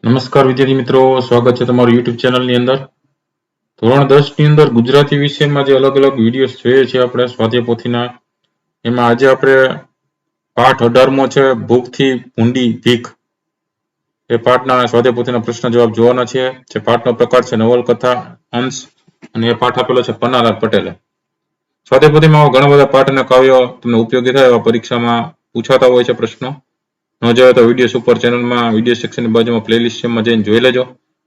નમસ્કાર વિદ્યાર્થી મિત્રો, સ્વાગત છે તમારું યુટ્યુબ ચેનલની અંદર. ધોરણ 10 ની અંદર ગુજરાતી વિષયમાં જે અલગ અલગ વિડીયોઝ જોઈએ છે આપણે સ્વાધ્યાય પોથીના, એમાં આજે આપણે પાઠ 18મો છે ભૂખથી ભૂંડી ભીખ. એ પાઠના સ્વાધ્યાય પોથીના પ્રશ્ન જવાબ જોવાના છે. જે પાઠનો પ્રકાર છે નવલકથા અંશ, અને એ પાઠ આપેલો છે પન્નાલાલ પટેલે. સ્વાધ્યાય પોથીમાં ઘણા બધા પાઠ અને કાવ્યો તમને ઉપયોગી થાય એવા પરીક્ષામાં પૂછાતા હોય છે પ્રશ્નો. ન જોયો તો વિડીયો સુપર ચેનલમાં વિડીયો સેક્શનની બાજુમાં પ્લેલિસ્ટ છે, એમાં જઈને જોઈ લેજો.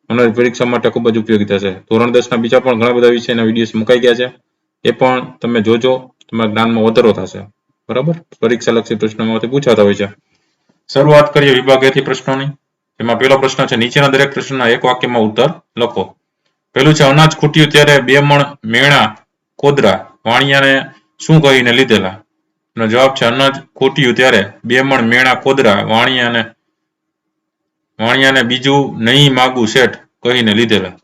ઓનલાઈન પરીક્ષા માટે ખૂબ જ ઉપયોગી થશે. ધોરણ 10 ના બીજા પણ ઘણા બધા વિષયના વિડીયોઝ મુકાઈ ગયા છે, એ પણ તમે જોજો, તમારા જ્ઞાનમાં વધારો થશે. બરાબર, પરીક્ષાલક્ષી પ્રશ્નોમાંથી પૂછાતા હોય છે. શરૂઆત કરીએ વિભાગ A થી પ્રશ્નોની. એમાં પહેલો પ્રશ્ન છે, નીચેના દરેક પ્રશ્નના એક વાક્યમાં ઉત્તર લખો. પહેલું છે, અનાજ ખૂટ્યું ત્યારે 2 મણ મેણા કોદરા વાણિયાને શું કહીને લીધેલા? નો જવાબ છે, અનાજ ખૂટ્યું ત્યારે 2 મણ મેણા કોદરા વાણિયાને બીજું નહીં માગું શેઠ કહીને લીધેલા.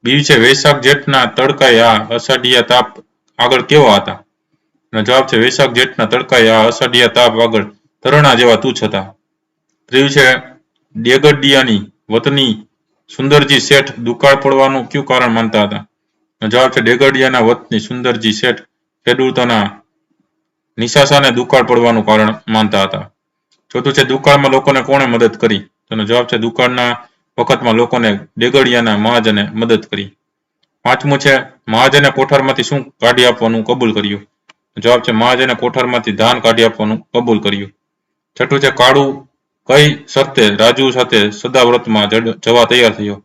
બીજું છે, વૈશાખ જેઠના તડકાએ આ અષાઢિયા તાપ આગળ કેવા હતા? નો જવાબ છે, વૈશાખ જેઠના તડકાએ આ અષાઢિયા તાપ આગળ તરણા જેવા તુચ્છ હતા. ત્રીજું છે, ડેગડિયાની વતની સુંદરજી શેઠ દુકાળ પડવાનું કયું કારણ માનતા હતા? નો જવાબ છે, ડેગડિયાના વતની સુંદરજી શેઠ ખેડૂતોના નિશાસાને દુકાળ પડવાનું કારણ માનતા હતા. ચોથું છે, દુકાળમાં લોકોને કોણે મદદ કરી? તેનો જવાબ છે, દુકાળના વખતમાં લોકોને ડેગડિયાના મહાજને મદદ કરી. પાંચમું છે, મહાજને કોઠારમાંથી શું કાઢી આપવાનું કબૂલ કર્યું? જવાબ છે, મહાજને કોઠારમાંથી ધાન કાઢી આપવાનું કબૂલ કર્યું. છઠ્ઠું છે, કાળુ કઈ શરતે રાજુ સાથે સદાવ્રતમાં જવા તૈયાર થયો?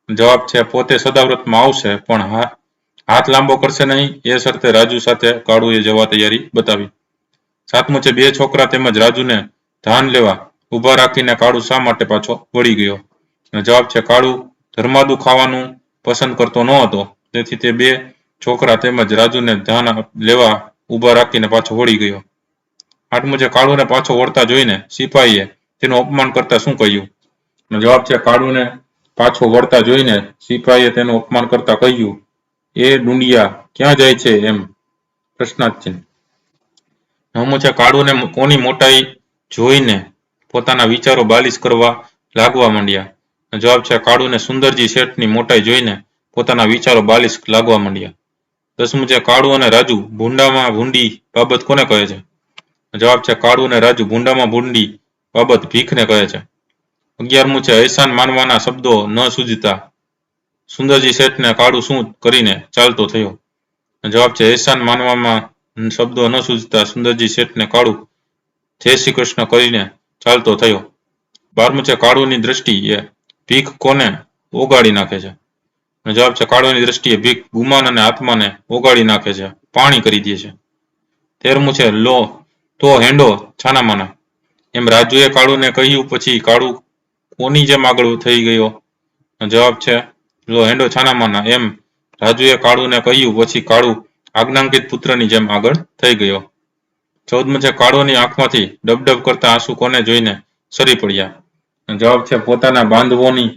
જવાબ છે, પોતે સદાવ્રતમાં આવશે પણ હાથ લાંબો કરશે નહીં, એ શરતે રાજુ સાથે કાળુએ જવા તૈયારી બતાવી. સાતમું છે, 2 છોકરા તેમજ રાજુને ધાન લેવા ઉભા રાખીને કાળુ શા માટે પાછો વળી ગયો? જવાબ છે, કાળુ ધર્માદુ ખાવાનું પસંદ કરતો ન હતો, તેથી તે 2 છોકરા તેમજ રાજુને ધાન લેવા ઉભા રાખીને પાછો વળી ગયો. આઠમું છે, કાળુને પાછો વળતા જોઈને સિપાહીએ તેનું અપમાન કરતા શું કહ્યું? જવાબ છે, કાળુને પાછો વળતા જોઈને સિપાહીએ તેનું અપમાન કરતા કહ્યું, એ ડુંડિયા ક્યાં જાય છે એમ? પ્રશ્નાર્થ ચિહ્ન. નવમું છે, કાળુને કોની મોટાઈ જોઈને પોતાના વિચારો બાલિશ કરવા લાગવા માંડ્યા? જવાબ છે, કાળુને સુંદરજી શેઠની મોટાઈ જોઈને પોતાના વિચારો બાલિશ લાગવા માંડ્યા. 10મું છે, કાળુ અને રાજુ ભૂંડામાં ભૂંડી બાબત કોને કહે છે? જવાબ છે, કાળુ અને રાજુ ભૂંડામાં ભૂંડી બાબત ભીખને કહે છે. 11મું છે, અહેસાન માનવાના શબ્દો ન સૂઝતા સુંદરજી શેઠને કાળુ શું કરીને ચાલતો થયો? જવાબ છે, અહેસાન માનવામાં શબ્દો ન સૂઝતા સુંદરજી શેઠને કાળુ જય શ્રી કૃષ્ણ કરીને ચાલતો થયો. 12મું છે, કાળુની દ્રષ્ટિએ ભીખ કોને ઓગાળી નાખે છે? જવાબ છે, કાળુની દ્રષ્ટિએ ભીખ ગુમાન અને આત્માને ઓગાળી નાખે છે, પાણી કરી દે છે. 13મું છે, લો તો હેંડો છાનામાના એમ રાજુએ કાળુને કહ્યું પછી કાળુ કોની જેમ આગળ થઈ ગયો? જવાબ છે, લો હેંડો છાનામાના એમ રાજુએ કાળુને કહ્યું પછી કાળુ આજ્ઞાંકિત પુત્રની જેમ આગળ થઈ ગયો. 14મું છે, કાળુની આંખમાંથી ડબડબ કરતા આંસુ કોને જોઈને સરી પડ્યા? જવાબ છે, પોતાના બાંધવોની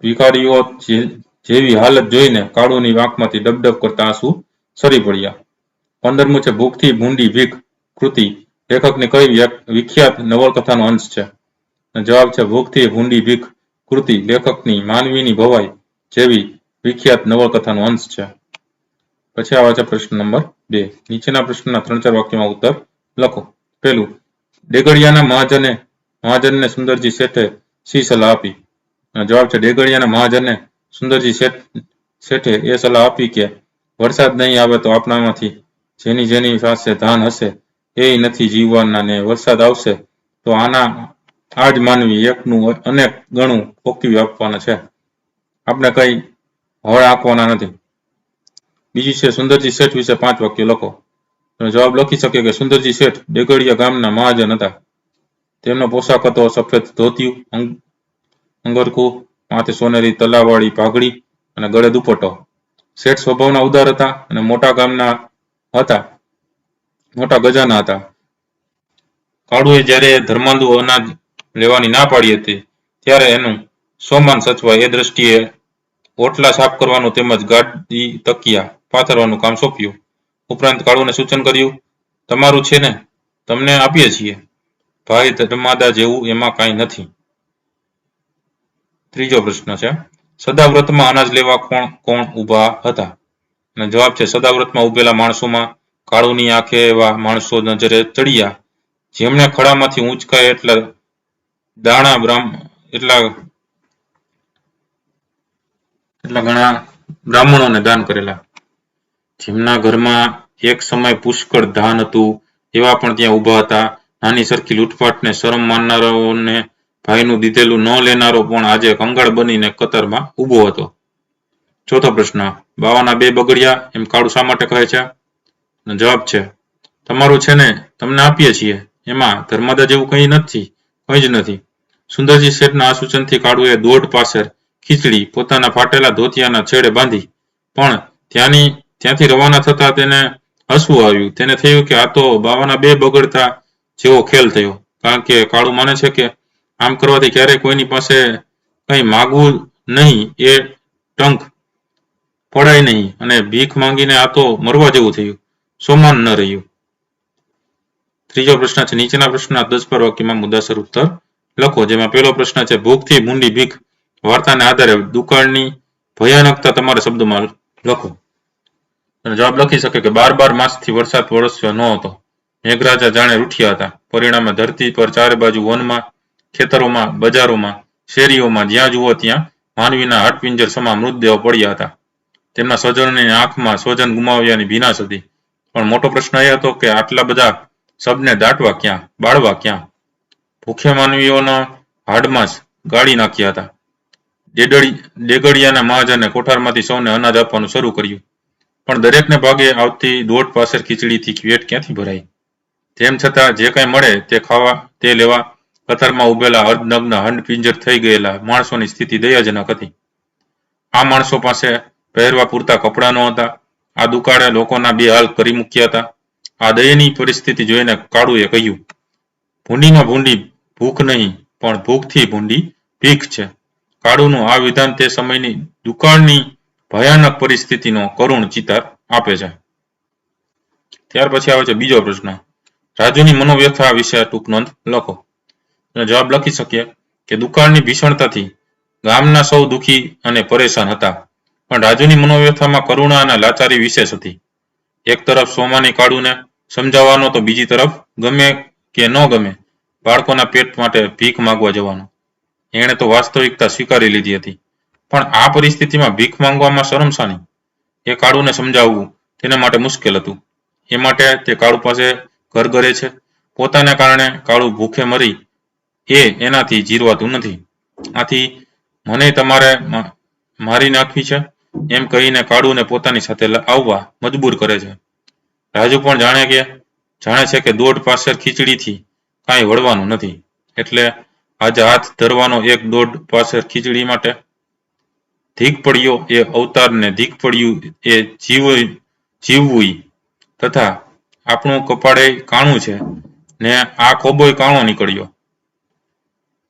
ભિખારીઓ જેવી હાલત જોઈને કાળુની આંખમાંથી ડબડબ કરતા આંસુ સરી પડ્યા. 15મું છે, ભૂખથી ભૂંડી ભીખ કૃતિ લેખકની કઈ વિખ્યાત નવલકથાનો અંશ છે? જવાબ છે, ભૂખથી ભૂંડી ભીખ કૃતિ લેખકની માનવીની ભવાઈ જેવી વિખ્યાત નવલકથાનો અંશ છે. પછી આવે છે પ્રશ્ન નંબર 2. નીચેના પ્રશ્નના 3-4 વાક્યોમાં ઉત્તર લખો. પહેલું, ડેગડિયાના મહાજનને સુંદરજી શેઠે શી સલાહ આપી? જવાબ છે, ડેગડિયાના મહાજનને સુંદરજી શેઠે એ સલાહ આપી કે વરસાદ નહીં આવે તો આપણામાંથી જેની પાસે ધાન હશે એ નથી જીવવાના, ને વરસાદ આવશે તો આ જ માનવી એકનું અનેક ગણું પોકવી આપવાના છે, આપણે કઈ હળ આંકવાના નથી. બીજું છે, સુંદરજી શેઠ વિશે 5 વાક્યો લખો. જવાબ લખી શકે કે સુંદરજી શેઠ ડેગડિયા ગામના મહાજન હતા. તેમનો પોશાક હતો સફેદ ધોતિયું, અંગરખું, માથે સોનેરી તલાવાળી પાઘડી અને ગળે દુપટ્ટો. શેઠ સ્વભાવના ઉદાર હતા અને મોટા ગજાના હતા. કાળુએ જ્યારે ધર્માંધુ અનાજ લેવાની ના પાડી હતી ત્યારે એનું સોમાન સચવાય એ દ્રષ્ટિએ ઓટલા સાફ કરવાનું તેમજ ગાદી તકિયા પાથરવાનું કામ સોંપ્યું. ઉપરાંત કાળુને સૂચન કર્યું, તમારું છે ને, તમને આપીએ છીએ, ભાઈ ધર્માદા જેવું એમાં કાંઈ નથી. ત્રીજો પ્રશ્ન છે, સદાવ્રતમાં અનાજ લેવા કોણ કોણ ઊભા હતા? અને જવાબ છે, સદાવ્રતમાં ઉભેલા માણસોમાં કાળુની આંખે એવા માણસો નજરે ચડ્યા, જેમણે ખડામાંથી ઊંચકાય એટલા દાણા એટલા ઘણા બ્રાહ્મણોને દાન કરેલા. જેમના ઘરમાં એક સમય પુષ્કળ ધાન હતું, એવા પણ ત્યાં ઊભા હતા. નાની સરખી લૂંટફાટને શરમ માનનારાઓને ભાઈનું દીધેલું ન લેનારો પણ આજે કંગાળ બનીને કતારમાં ઊભો હતો. ચોથો પ્રશ્ન, બાવાના બે બગડિયા એમ કાળુ શા માટે કહે છે? જવાબ છે, તમારું છે ને તમને આપીએ છીએ, એમાં ધર્માદા જેવું કંઈ જ નથી. સુંદરજી શેઠના આ સૂચનથી કાળુએ દોઢ પાસેર ખીચડી પોતાના ફાટેલા ધોતિયાના છેડે બાંધી, પણ ત્યાંથી રવાના થતા તેને હસવું આવ્યું. તેને થયું કે આ તો બાવાના બે બગડતા જેવો ખેલ થયો, કારણ કે કાળુ માને છે કે આમ કરવાથી ક્યારેય કોઈની પાસે કંઈ માગવું નહીં, એ ટંક પડાય નહીં, અને ભીખ માંગીને આ તો મરવા જેવું થયું, સોમાન ન રહ્યું. ત્રીજો પ્રશ્ન છે, નીચેના પ્રશ્નના 10 પર વાક્યમાં મુદ્દાસર ઉત્તર લખો. જેમાં પહેલો પ્રશ્ન છે, ભૂખથી ભૂંડી ભીખ વાર્તાને આધારે દુકાળની ભયાનકતા તમારા શબ્દોમાં લખો. જવાબ લખી શકે કે 12 માસથી વરસાદ વરસ્યો ન હતો. મેઘરાજા જાણે રૂઠ્યા હતા. પરિણામે ધરતી પર ચારે બાજુ વનમાં, ખેતરોમાં, બજારોમાં, શેરીઓમાં જ્યાં જુઓ ત્યાં માનવીના હાડપિંજર સમા મૃતદેહો પડ્યા હતા. તેમના સ્વજનોની આંખમાં સ્વજન ગુમાવ્યાની ભીનાશ હતી. પણ મોટો પ્રશ્ન એ હતો કે આટલા બધા શબને દાટવા ક્યાં, બાળવા ક્યાં? ભૂખ્યા માનવીઓના હાડમાં જ ગાળી નાખ્યા હતા. ડેગડિયાના મહાજને કોઠારમાંથી સૌને અનાજ આપવાનું શરૂ કર્યું, પણ દરેકને ભાગે આવતી દોઢ પાસેર ખીચડીથી પેટ ક્યાંથી ભરાય? તેમ છતાં જે કંઈ મળે તે લેવા કતારમાં ઉભેલા અર્ધનગ્ન હંડપિંજર થઈ ગયેલા માણસોની સ્થિતિ દયાજનક હતી. આ માણસો પાસે પહેરવા પૂરતા કપડાં નહોતા. આ દુકાળે લોકોના બે હાલ કરી મૂક્યા હતા. આ દયનીય પરિસ્થિતિ જોઈને કાળુએ કહ્યું, ભૂંડીમાં ભૂંડી ભૂખ નહીં, પણ ભૂખથી ભૂંડી ભીખ છે. કાળુનું આ વિધાન તે સમયની દુકાળની ભયાનક પરિસ્થિતિનો કરુણ ચિતાર આપે છે. ત્યાર પછી આવે છે બીજો પ્રશ્ન, રાજુની મનોવ્યથા વિશે ટૂંક નોંધ લખો. જવાબ લખી શકીએ કે દુકાળની ભીષણતાથી ગામના સૌ દુઃખી અને પરેશાન હતા, પણ રાજુની મનોવ્યથામાં કરુણા અને લાચારી વિશેષ હતી. એક તરફ સોમાની કાળુને સમજાવવાનો, તો બીજી તરફ ગમે કે ન ગમે બાળકોના પેટ માટે ભીખ માંગવા જવાનો. એણે તો વાસ્તવિકતા સ્વીકારી લીધી હતી, પણ આ પરિસ્થિતિમાં ભીખ માંગવામાં શરમ શાની? એ કાળુને સમજાવવું તેના માટે મુશ્કેલ હતું. એ માટે તે કાળુ પાસે ઘર કરે છે. પોતાને કારણે કાળુ ભૂખે મરી એનાથી જીરવાતું નથી. આથી મને તમારે મારી નાખવી છે એમ કહીને કાળુને પોતાની સાથે આવવા મજબૂર કરે છે. રાજુ પણ જાણે છે કે દોઢ પાસેર ખીચડીથી કાંઈ વળવાનું નથી, એટલે આજે હાથ ધરવાનો એક દોઢ પાસેર ખીચડી માટે. ધીક પડ્યો એ અવતારને ધીક પડ્યું એ જીવવું, તથા આપણું કપાળે કાણું છે ને આ ખોબોય કાણો નીકળ્યો.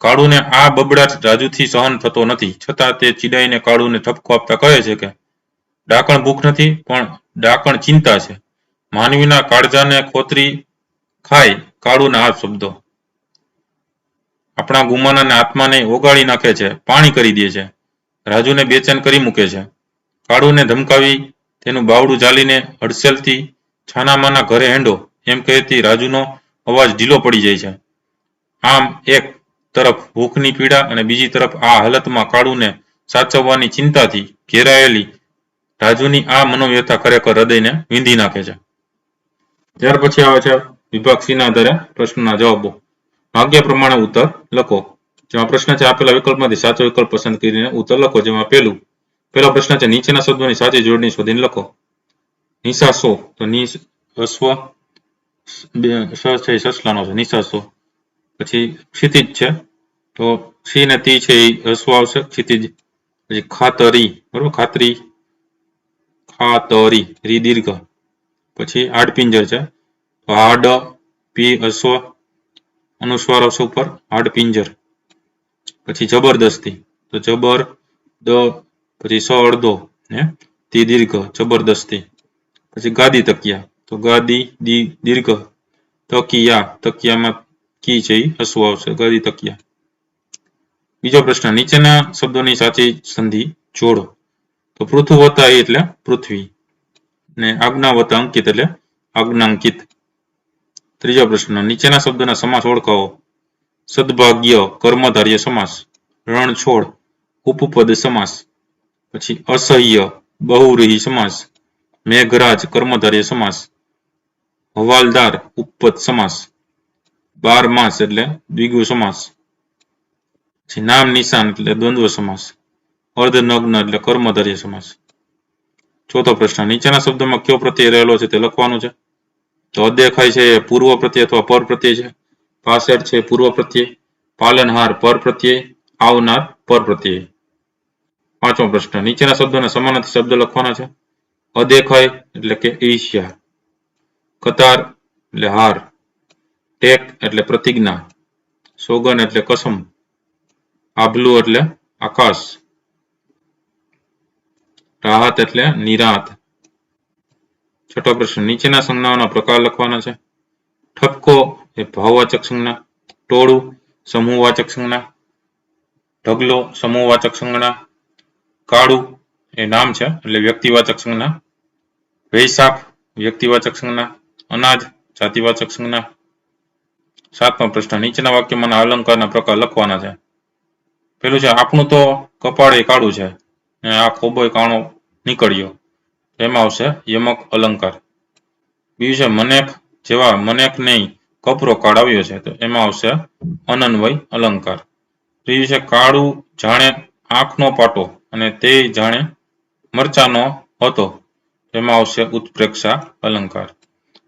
કાળુને આ બબડાટ રાજુથી સહન થતો નથી, છતાં તે ચીડાઈને કાળુને ઠપકો આપતા કહે છે કે ડાકણ ભૂખ નથી, પણ ડાકણ ચિંતા છે. માનવીના કાળજાને ખોતરી ખાય કાળુના આ શબ્દો. આપણા ગુમાનાને આત્માને ઓગાળી નાખે છે, પાણી કરી દે છે. રાજુને બેચેન કરી મૂકે છે. કાળુને ધમકાવી તેનું બાવડું ઝાલીને હડસેલથી છાનામાના ઘરે હેંડો એમ કહેતી રાજુનો અવાજ ઢીલો પડી જાય છે. આમ એક તરફ ભૂખની પીડા અને બીજી તરફ આ હાલતમાં કાળુને સાચવવાની ચિંતાથી ઘેરાયેલી રાજુની આ મનોવ્યથા ખરેખર હૃદયને વીંધી નાખે છે. ત્યાર પછી આવે છે વિભાગ સી ના આધારે પ્રશ્નના જવાબો. ભાગ્ય પ્રમાણે ઉત્તર લખો. જેમાં પ્રશ્ન છે આપેલા વિકલ્પમાંથી સાચો વિકલ્પ પસંદ કરીને ઉત્તર લખો. જેમાં પહેલો પ્રશ્ન છે નીચેના શબ્દોની સાચી જોડણી શોધીને લખો. નિશાસો, તો અશ્વ, છે સસલાનો છે નિશાસો. પછી ક્ષિતિજ છે, તો સી ને તી છે એ હસવું આવશે ક્ષિતિજ. પછી ખાતરી, બરોબર, ખાતરી રી દીર્ઘ. પછી હાડપિંજર છે, તો હાડ પી અશ્વ અનુસ્વાર આવશે ઉપર હાડપિંજર. પછી જબરદસ્તી, તો જબર દ પછી સ અડધો ને તી દીર્ઘ જબરદસ્તી. પછી ગાદી તકિયા, તો ગાદી દી દીર્ઘ તકિયામાં કી છે એ હસવું આવશે ગાદી તકિયા. બીજો પ્રશ્ન, નીચેના શબ્દોની સાચી સંધિ જોડો. તો પૃથુવત એટલે પૃથ્વી ને આજ્ઞાવત અંકિત એટલે આજ્ઞાંકિત. ત્રીજો પ્રશ્ન, નીચેના શબ્દના સમાસ ઓળખાવો. સદભાગ્ય કર્મધાર્ય સમાસ, રણછોડ ઉપપદ સમાસ, પછી અસહ્ય બહુવ્રીહી સમાસ, મેઘરાજ કર્મધાર્ય સમાસ, હવાલદાર ઉપપદ સમાસ, 12 માસ એટલે દ્વિગુ સમાસ, પછી નામ નિશાન એટલે દ્વંદ્વ સમાસ, અર્ધનગ્ન એટલે કર્મધાર્ય સમાસ. ચોથો પ્રશ્ન, નીચેના શબ્દોમાં કયો પ્રત્યય રહેલો છે તે લખવાનું છે. તો અદેખાય છે એ પૂર્વ પ્રત્યય અથવા પર પ્રત્યય છે. પાછળ છે પૂર્વ પ્રત્યય, પાલનહાર પર પ્રત્યય, આવનાર પર પ્રત્યય. પાંચમો પ્રશ્ન, નીચેના શબ્દોના સમાનાર્થી શબ્દ લખવાના છે. અદેખાય એટલે કે ઈર્ષ્યા, કતાર એટલે હાર, ટેક એટલે પ્રતિજ્ઞા, સોગન એટલે કસમ, આભલું એટલે આકાશ, રાહત એટલે નિરાત. છઠ્ઠો પ્રશ્ન, નીચેના સંજ્ઞાઓના પ્રકાર લખવાના છે. ઠપકો એ ભાવવાચક સંજ્ઞા, ટોળું સમૂહવાચક સંજ્ઞા, ઢગલો સમૂહવાચક સંજ્ઞા, કાળું એ નામ છે એટલે વ્યક્તિવાચક સંજ્ઞા, વૈશાખ વ્યક્તિવાચક સંજ્ઞા, અનાજ જાતિવાચક સંજ્ઞા. સાતમો પ્રશ્ન, નીચેના વાક્યમાંના અલંકારના પ્રકાર લખવાના છે. પેલું છે, આપણું તો કપાળે કાળું છે અને આ ખોબોય કાણો નીકળ્યો, એમાં આવશે યમક અલંકાર. બીજું છે, મનેક જેવા મનેક નહીં કપરો કાળ આવ્યો છે, તો એમાં આવશે અનન્વય અલંકાર. ત્રીજું છે, કાળું જાણે આંખનો પાટો અને તે જાણે મરચાનો હતો, એમાં આવશે ઉત્પ્રેક્ષા અલંકાર.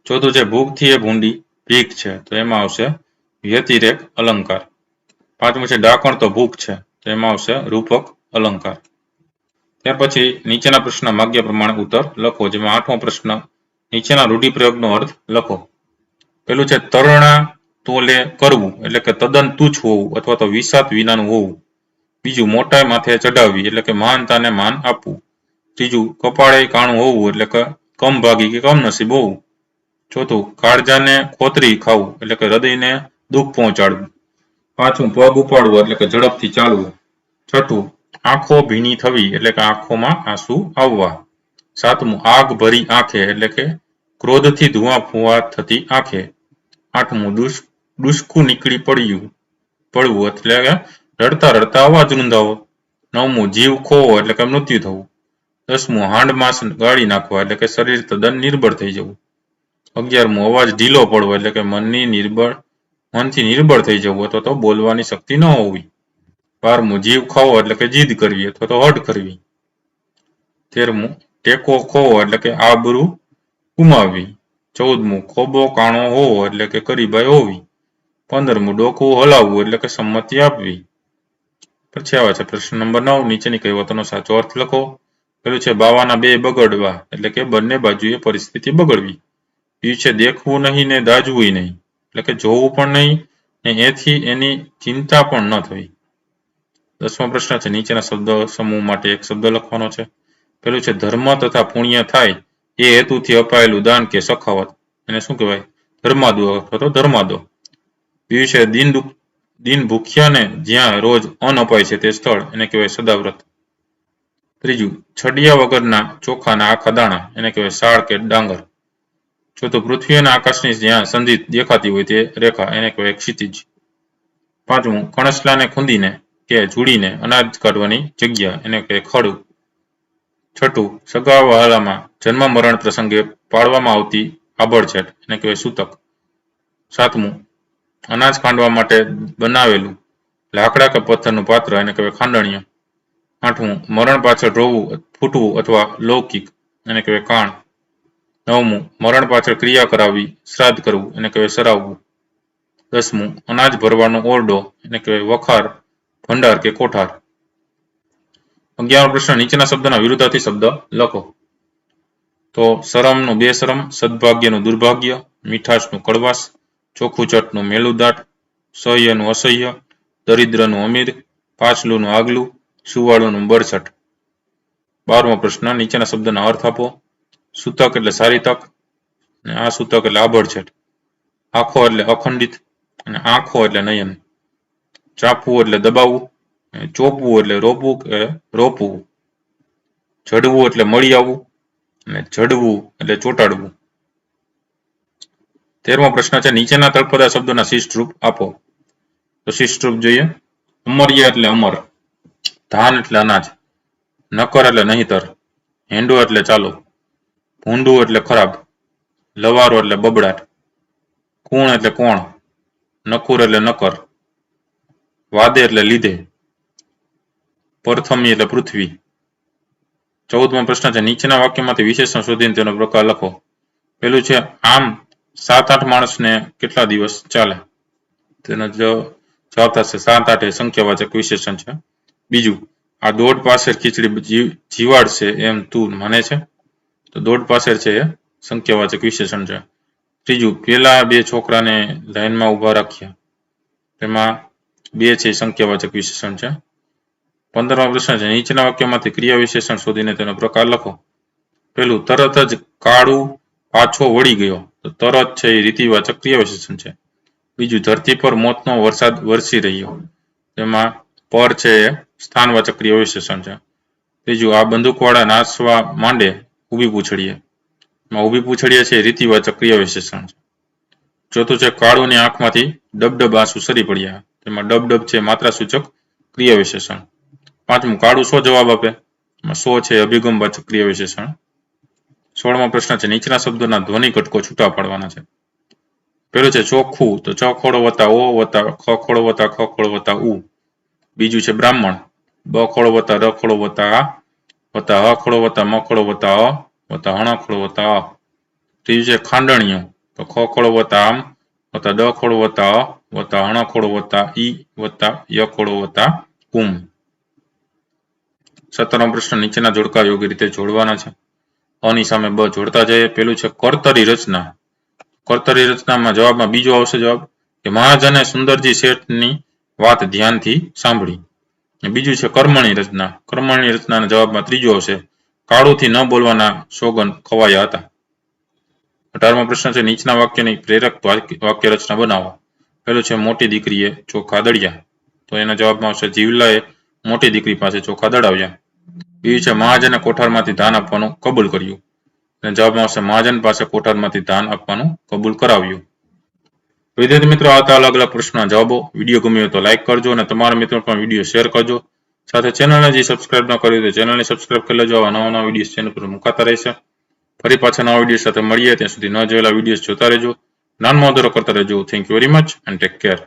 ચોથું છે, ભૂખથી એ ભૂંડી ભીખ છે, તો એમાં આવશે વ્યતિરેક અલંકાર. પાંચમું છે, ડાકણ તો ભૂખ છે, તો એમાં આવશે રૂપક અલંકાર. ત્યાર પછી નીચેના પ્રશ્નના માગ્યા પ્રમાણે ઉત્તર લખો. જેમાં આઠમો પ્રશ્ન, નીચેના રૂઢિપ્રયોગનો અર્થ લખો. પેલું છે, તરણા તોલે કરવું એટલે કે તદ્દન તુચ્છ હોવું અથવા તો વિસાત વિનાનું હોવું. બીજું, મોટાઈ માથે ચડાવવી એટલે કે મહાનતાને માન આપવું. ત્રીજું, કપાળે કાણું હોવું એટલે કે કમભાગી કે કમનસીબ હોવું. ચોથું, કાળજાને ખોતરી ખાવું એટલે કે હૃદયને દુઃખ પહોંચાડવું. પાંચમું, પગ ઉપાડવું એટલે કે ઝડપથી ચાલવું. છઠ્ઠું, આંખો ભીની થવી એટલે કે આંખોમાં આંસુ આવવા. સાતમું, આગ ભરી આંખે એટલે કે ક્રોધથી ધુઆ ફુવા થતી આંખે. આઠમું, ડુસકું નીકળી પડવું એટલે કે રડતા રડતા અવાજ રૂંધાવો. નવમું, જીવ ખોવો એટલે કે મૃત્યુ થવું. 10મું, હાંડ માંસ ગાળી નાખવા એટલે કે શરીર તદ્દન નિર્બળ થઈ જવું. 11મું, અવાજ ઢીલો પડવો એટલે કે મનથી નિર્બળ થઈ જવું અથવા તો બોલવાની શક્તિ ન હોવી. 12મું, જીવ ખાવો એટલે કે જીદ કરવી અથવા તો હઠ કરવી. 13મું, ટેકો ખોવો એટલે કે આબરૂ ગુમાવવી. 14મું, ખોબો કાણો હોવો એટલે કે કરીબાઈ હોવી. 15મું, ડોકું હલાવવું એટલે કે સંમતિ આપવી. પછી આવે છે પ્રશ્ન નંબર 9, નીચેની કહેવતોનો સાચો અર્થ લખો. પેલું છે, બાવાના બે બગડવા એટલે કે બંને બાજુએ પરિસ્થિતિ બગડવી. બીજું છે, દેખવું નહીં ને દાજવું નહીં એટલે કે જોવું પણ નહીં ને એથી એની ચિંતા પણ ન થવી. 10મો પ્રશ્ન છે, નીચેના શબ્દ સમૂહ માટે એક શબ્દ લખવાનો છે. પેલું છે, ધર્મ તથા પુણ્ય થાય એ હેતુથી અપાયેલું દાન કે સખાવત, એને શું કહેવાય? ધર્માદો અથવા તો ધર્માદો. બીજું છે, દિન ભૂખ્યાને જ્યાં રોજ અન્ન અપાય છે તે સ્થળ, એને કહેવાય સદાવ્રત. ત્રીજું, છડિયા વગરના ચોખાના આખા દાણા, એને કહેવાય શાળ કે ડાંગર. ચોથું, પૃથ્વી અને આકાશની જ્યાં સંધિ દેખાતી હોય તે રેખા, એને કહેવાય ક્ષિતિજ. પાંચમું, કણસલાને ખૂંદીને કે જોડીને અનાજ કાઢવાની જગ્યા, એને કહેવાય ખડું. છઠ્ઠું, સગા વહાલામાં જન્મ મરણ પ્રસંગે પાડવામાં આવતી આભડછેટ, એને કહેવાય સૂતક. સાતમું, અનાજ ખાંડવા માટે બનાવેલું લાકડા કે પથ્થરનું પાત્ર, એને કહેવાય ખાંડણીયા. આઠમું, મરણ પાછળ રોવું ફૂટવું અથવા લૌકિક, એને કહેવાય કાણ. નવમું, મરણ પાછળ ક્રિયા કરાવવી શ્રાદ્ધ કરવું, એને કહેવાય સરાવવું. 10મું, અનાજ ભરવાનો ઓરડો, એને કહેવાય વખાર, ભંડાર કે કોઠાર. 11મો પ્રશ્ન, નીચેના શબ્દના વિરુદ્ધાર્થી શબ્દ લખો. તો શરમનું બેશરમ, સદભાગ્યનું દુર્ભાગ્ય, મીઠાશનું કડવાશ, ચોખ્ખું ચટનું મેલું દાટ, સહ્યનું અસહ્ય, દરિદ્રનું અમીર, પાછલુંનું આગલું, સુવાળુનું બરછટ. 12મો પ્રશ્ન, નીચેના શબ્દના અર્થ આપો. સૂતક એટલે સારી તક અને આ સૂતક એટલે આભડછેટ. આખો એટલે અખંડિત અને આંખો એટલે નયન. ચાપવું એટલે દબાવવું, ચોપવું એટલે રોપવું કે રોપવું, જડવું એટલે મળી આવવું અને જડવું એટલે ચોંટાડવું. 13મો પ્રશ્ન છે નીચેના તળપદા શબ્દોના શિષ્ટ રૂપ આપો. તો શિષ્ટ રૂપ જોઈએ. અમર્ય એટલે અમર, ધાન એટલે અનાજ, નકર એટલે નહીતર, હેંડો એટલે ચાલો, ભૂંડું એટલે ખરાબ, લવારો એટલે બબડાટ, કુણ એટલે કોણ, નકુર એટલે નકર, વાદે એટલે લીધે, પ્રથમી એટલે પૃથ્વી. 14મો પ્રશ્ન છે નીચેના વાક્યમાંથી વિશેષણ શોધીને તેનો પ્રકાર લખો. પેલું છે આમ 7-8 માણસને કેટલા દિવસ ચાલે? તેનો જવાબ થશે 7-8 એ સંખ્યાવાચક વિશેષણ છે. બીજું, આ દોઢ પાસેર ખીચડી જીવાડશે એમ તું માને છે? તો દોઢ પાસેર છે એ સંખ્યાવાચક વિશેષણ છે. ત્રીજું, પેલા 2 છોકરાને લાઈનમાં ઉભા રાખ્યા, તેમાં 2 છે સંખ્યાવાચક વિશેષણ છે. 15મો પ્રશ્ન છે નીચેના વાક્યમાંથી ક્રિયા વિશેષણ શોધીને તેનો પ્રકાર લખો. પેલું, તરત જ કાળું પાછો વળી ગયો. તો તરત છે એ રીતિવાચક ક્રિયા વિશેષણ છે. બીજું, ધરતી પર મોતનો વરસાદ વરસી રહ્યો, તેમાં પર છે એ સ્થાનવાચક ક્રિયા વિશેષણ છે. ત્રીજું, આ બંદૂકવાળા નાચવા માંડે ઊભી પૂંછડીએ, એમાં ઊભી પૂંછડીએ છે રીતિવાચક ક્રિયા વિશેષણ છે. ચોથું છે કાળુની આંખમાંથી ડબડબ આંસુ સરી પડ્યા, તેમાં ડબડબ છે માત્રા સૂચક ક્રિયા વિશેષણ. 5મું, કાળું સો જવાબ આપે, એમાં સો છે અભિગમવાચક ક્રિયા વિશેષણ. 16મો પ્રશ્ન છે નીચેના શબ્દોના ધ્વનિ ઘટકો છૂટા પાડવાના છે. પેલું છે ચોખ્ખું, તો ચ ખોડો વત્તા ઓ વત્તા ખ ખોડો વત્તા ખ ખોડો વત્તા ઉ. બીજું છે બ્રાહ્મણ, બ ખોડો વત્તા ર ખોડો વત્તા આ વત્તા હ ખોડો વત્તા મ ખોડો વત્તા અ વત્તા હણ ખોડો વત્તા અ. ત્રીજું છે ખાંડણીયું, તો ખ ખોડો વત્તા આમ વત્તા દ ખોડો વત્તા અ વત્તા હણ ખોડો વત્તા ઈ વત્તા ય ખોડો વત્તા ઉમ. 17મો પ્રશ્ન નીચેના જોડકા યોગ્ય રીતે જોડવાના છે. અની સામે બ જોડતા જઈએ. પેલું છે કર્તરી રચના. કર્તરી રચનામાં જવાબમાં બીજો આવશે જવાબ કે મહાજને સુંદરજી શેઠની વાત ધ્યાનથી સાંભળી. બીજું છે કર્મણી રચના. કર્મણી રચનાના જવાબમાં ત્રીજો આવશે કાળુથી ન બોલવાના સોગંદ ખવાયા હતા. 18મો પ્રશ્ન છે નીચેના વાક્યની પ્રેરક વાક્ય રચના બનાવો. પેલું છે મોટી દીકરીએ ચોખા દળ્યા, તો એના જવાબમાં આવશે જીવલાએ મોટી દીકરી પાસે ચોખા દળાવ્યા. બીજું છે મહાજને કોઠારમાંથી ધાન આપવાનું કબૂલ કર્યું, અને જવાબમાં આવશે મહાજન પાસે કોઠારમાંથી ધાન આપવાનું કબૂલ કરાવ્યું. વિદ્યાર્થી મિત્રો, આ હતા અલગ અલગ પ્રશ્નના જવાબો. વિડીયો ગમ્યો તો લાઈક કરજો અને તમારા મિત્રો પણ વિડીયો શેર કરજો. સાથે ચેનલને જે સબસ્ક્રાઇબ ન કર્યું તો ચેનલને સબસ્ક્રાઇબ કરી લેજો. આવા નવા વિડીયો ચેનલ પર મુકાતા રહેશે. ફરી પાછા નવા વિડીયો સાથે મળીએ. ત્યાં સુધી ન જોયેલા વિડીયો જોતા રહેજો, જ્ઞાનમાં વધારો કરતા રહેજો. Thank you very much and take care.